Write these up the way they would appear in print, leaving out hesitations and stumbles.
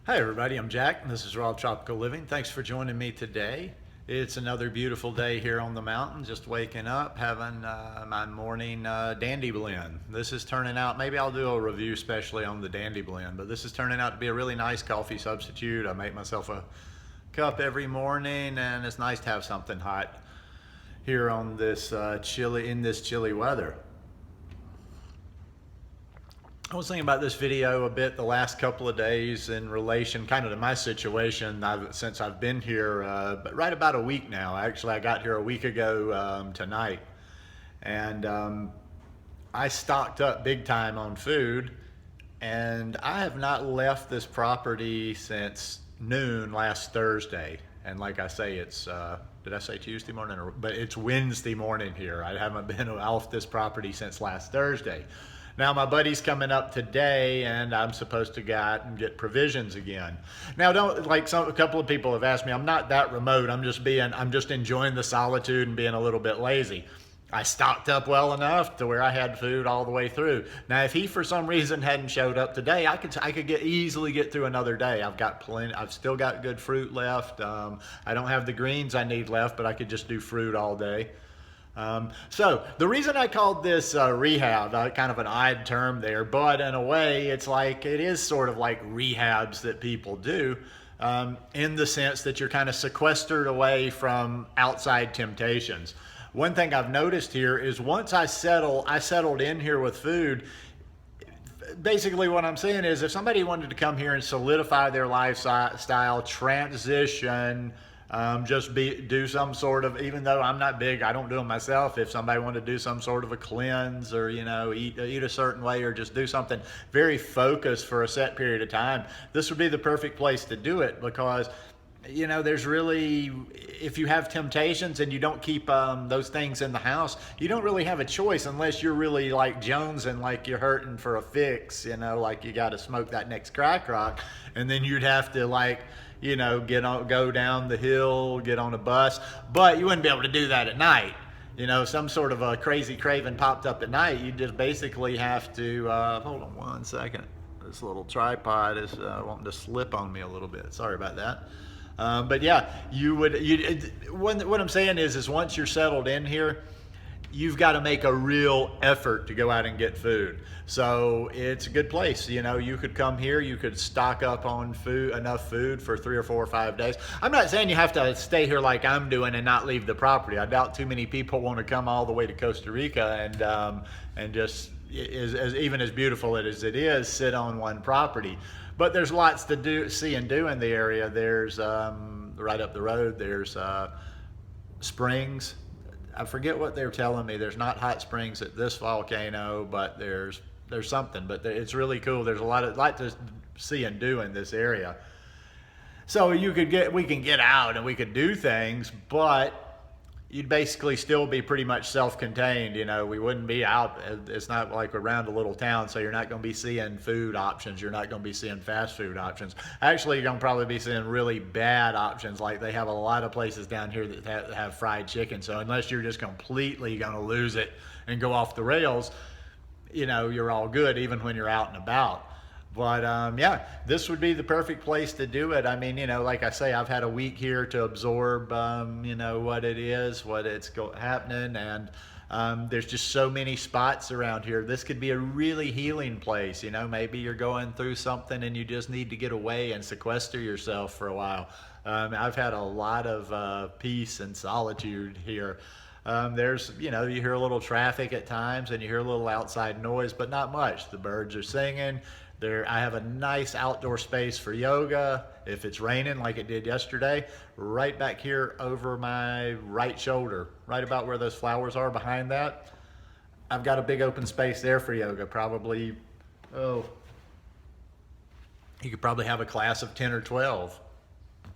Hi everybody, I'm Jack and this is Raw Tropical Living. Thanks for joining me today. It's another beautiful day here on the mountain, just waking up, having my morning dandy blend. This is turning out, maybe I'll do a review especially on the dandy blend, but this is turning out to be a really nice coffee substitute. I make myself a cup every morning and it's nice to have something hot here on this chilly weather. I was thinking about this video a bit the last couple of days in relation kind of to my situation since I've been here, but right about a week now. Actually, I got here a week ago tonight. And I stocked up big time on food. And I have not left this property since noon last Thursday. And like I say, it's, did I say Tuesday morning? But it's Wednesday morning here. I haven't been off this property since last Thursday. Now my buddy's coming up today and I'm supposed to go out and get provisions again. Now a couple of people have asked me, I'm not that remote. I'm just enjoying the solitude and being a little bit lazy. I stocked up well enough to where I had food all the way through. Now, if he for some reason hadn't showed up today, I could easily get through another day. I've got plenty. I've still got good fruit left. I don't have the greens I need left, but I could just do fruit all day. So the reason I called this rehab, kind of an odd term there, but in a way it is sort of like rehabs that people do, in the sense that you're kind of sequestered away from outside temptations. One thing I've noticed here is once I settled in here with food. Basically what I'm saying is if somebody wanted to come here and solidify their lifestyle, transition, do some sort of, even though I'm not big, I don't do them myself. If somebody wanted to do some sort of a cleanse or, eat a certain way or just do something very focused for a set period of time, this would be the perfect place to do it because, there's really, if you have temptations and you don't keep those things in the house, you don't really have a choice unless you're really like Jones and like you're hurting for a fix, like you got to smoke that next crack rock. And then you'd have to go down the hill, get on a bus, but you wouldn't be able to do that at night. Some sort of a crazy craving popped up at night. You just basically have to, hold on one second. This little tripod is wanting to slip on me a little bit. Sorry about that. But yeah, what I'm saying is once you're settled in here, you've got to make a real effort to go out and get food. So it's a good place. You could come here, you could stock up on enough food for 3 or 4 or 5 days. I'm not saying you have to stay here like I'm doing and not leave the property. I doubt too many people want to come all the way to Costa Rica and just, even as beautiful as it is, sit on one property. But there's lots to see and do in the area. There's, right up the road, there's springs. I forget what they were telling me. There's not hot springs at this volcano, but there's something. But it's really cool. There's a lot to see and do in this area. So we can get out and we could do things, but you'd basically still be pretty much self-contained. We wouldn't be out. It's not like around a little town, so you're not going to be seeing food options. You're not going to be seeing fast food options. Actually, you're going to probably be seeing really bad options. Like they have a lot of places down here that have fried chicken. So unless you're just completely going to lose it and go off the rails, you're all good even when you're out and about. But yeah, this would be the perfect place to do it. I mean, like I say, I've had a week here to absorb, what it is, what's happening, and there's just so many spots around here. This could be a really healing place. Maybe you're going through something and you just need to get away and sequester yourself for a while. I've had a lot of peace and solitude here. There's, you hear a little traffic at times and you hear a little outside noise, but not much. The birds are singing. I have a nice outdoor space for yoga. If it's raining like it did yesterday, right back here over my right shoulder, right about where those flowers are behind that, I've got a big open space there for yoga. Probably, you could probably have a class of 10 or 12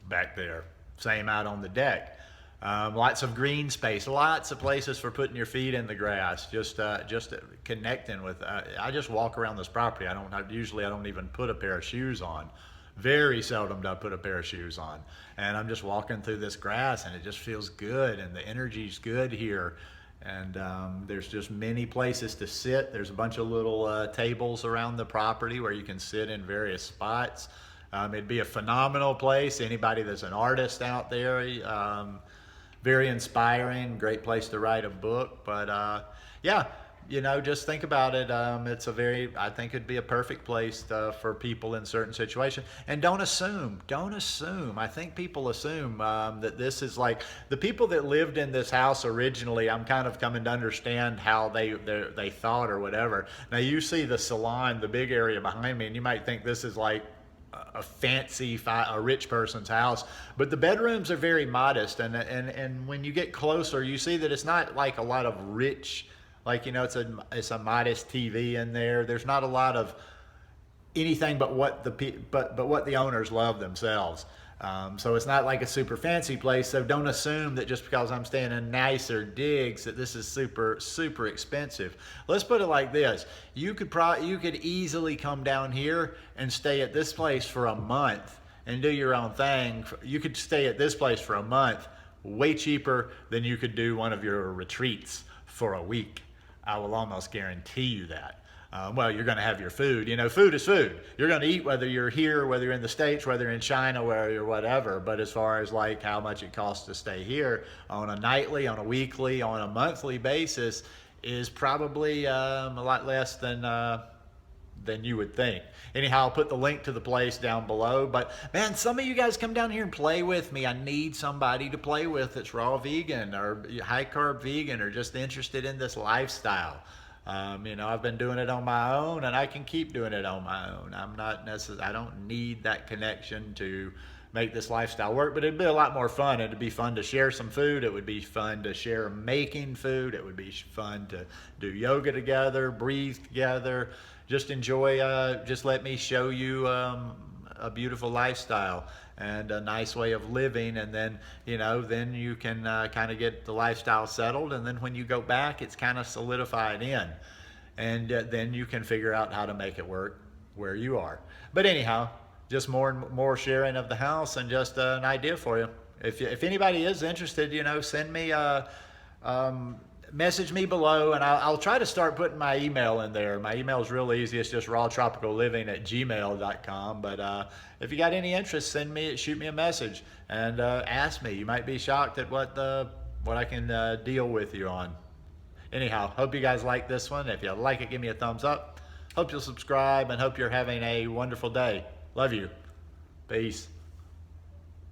back there. Same out on the deck. Lots of green space, lots of places for putting your feet in the grass, just connecting with, I just walk around this property. I don't even put a pair of shoes on. Very seldom do I put a pair of shoes on. And I'm just walking through this grass and it just feels good and the energy's good here. And there's just many places to sit. There's a bunch of little tables around the property where you can sit in various spots. It'd be a phenomenal place. Anybody that's an artist out there, very inspiring, great place to write a book. But yeah, just think about it. I think it'd be a perfect place for people in certain situations. And don't assume. I think people assume that this is like the people that lived in this house originally. I'm kind of coming to understand how they thought or whatever. Now you see the salon, the big area behind me, and you might think this is like a fancy, a rich person's house, but the bedrooms are very modest. And when you get closer, you see that it's not like a lot of rich. Like, it's a modest TV in there. There's not a lot of anything but what the owners love themselves. So it's not like a super fancy place. So don't assume that just because I'm staying in nicer digs that this is super, super expensive. Let's put it like this. You could easily come down here and stay at this place for a month and do your own thing. You could stay at this place for a month way cheaper than you could do one of your retreats for a week. I will almost guarantee you that. Well, you're going to have your food. Food is food. You're going to eat whether you're here, whether you're in the States, whether you're in China, whether you're whatever. But as far as like how much it costs to stay here on a nightly, on a weekly, on a monthly basis is probably a lot less than you would think. Anyhow, I'll put the link to the place down below. But man, some of you guys come down here and play with me. I need somebody to play with that's raw vegan or high carb vegan or just interested in this lifestyle. I've been doing it on my own, and I can keep doing it on my own. I don't need that connection to make this lifestyle work, but it'd be a lot more fun. It'd be fun to share some food. It would be fun to share making food. It would be fun to do yoga together, breathe together, just enjoy, just let me show you a beautiful lifestyle and a nice way of living. And then, then you can kind of get the lifestyle settled. And then when you go back, it's kind of solidified in. And then you can figure out how to make it work where you are. But anyhow, just more and more sharing of the house and just an idea for you. If anybody is interested, send me message me below, and I'll try to start putting my email in there. My email is real easy. It's just rawtropicalliving@gmail.com. But if you got any interest, shoot me a message and ask me. You might be shocked at what I can deal with you on. Anyhow, hope you guys like this one. If you like it, give me a thumbs up. Hope you'll subscribe and hope you're having a wonderful day. Love you. Peace.